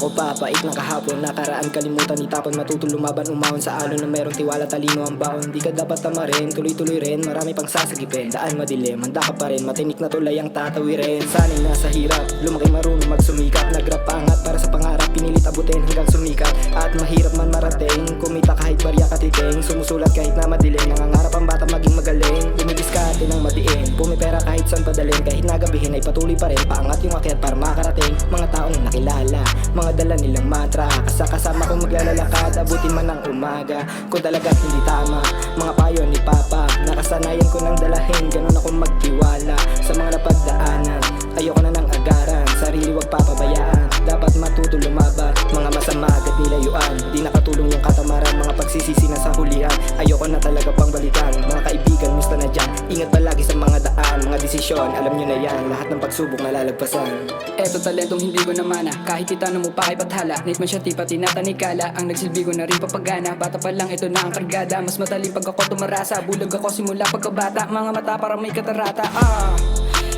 ako papait ng kahapon. Nakaraan kalimutan itapon, matuto lumaban, umahon sa alon na merong tiwala, talino ang baon. Di ka dapat tamarin, tuloy-tuloy rin, marami pang sasagipin. Daan madilim, handa ka pa rin, matinik na tulay ang tatawirin. Sanay nasa hirap, lumaki marunong magsumikap. Nagrap pangat para sa pangarap, pinilit abutin hanggang sumikat. At mahirap man marating, kumita kahit barya katiting. Sumusulat kahit na madilim, nangangarap ang bata maging magaling. Dumidiskarte ng madiin, pumipera kahit saan padalhin. Kahit nagabihin ay patuloy pa rin, paangat yung akyat para makarating. Mga taong nakilala, mga dala nilang mantra. Kasama kong maglalakad, abutin man ang umaga. Kung talaga't hindi tama, mga payo ni Papa. Nakasanayan ko nang dalahin, ganun ako magtiwala sa mga napagdaanan. Ayoko na ng agaran, sarili wag papabayaan. Dapat matuto lumaban, mga masama agad nilayuan. Di nakatulong yung katamaran, mga pagsisisi na sa hulihan. Ayoko na talaga pang balikan, mga kaibigan musta na dyan. Ingat palagi sa mga daan, mga desisyon, alam nyo na yan. Lahat ng pagsubok nalalagpasan. Eto talentong hindi ko namana, kahit itanong mo pa kay pathala. Nate man siya tipa tinatanikala, ang nagsilbi ko na rin papagana. Bata pa lang ito na ang kargada, mas matalim pag ako tumarasa. Bulag ako simula pagkabata, mga mata parang may katarata.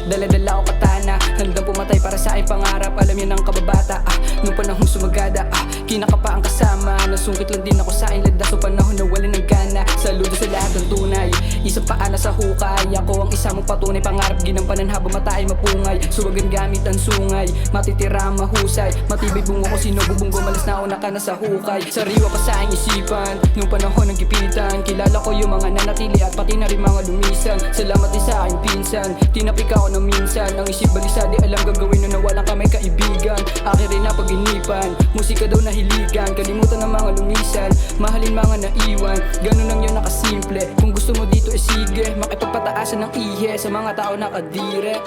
Dala-dala ko katana, hanggang pumatay para sa aking pangarap. Alam yun ang kababata, nung panahong sumagada, kinakapa ang kasama. Nasungkit lang din ako sa inlada, so panahon na wala ng gana. Saludo sa lahat ng tunay, isang paana sa hukay. Ako ang isa mong patunay, pangarap ginampanan habang mata ay mapungay. Suwagan gamit ang sungay, matitira mahusay. Matibay bungo ko sinububong gumalas na una ka na sa hukay. Sariwa pa sa aking isipan, nung panahon ng gipitan. Kilala ko yung mga nanatili at pati na rin mga lumisan. Salamat din sa aking pinsan, tinapik ako na minsan. Ang isip balisa, di alam gagawin na nawalan kamay kaibigan. Akin rin na pag-inipan, musika daw nahiligan. Kalimutan ng mga lumisan, mahalin mga naiwan. Ganun lang yun nakasimple, kung gusto mo dito sige. Makipagpataasan ng ihe sa mga tao nakadire.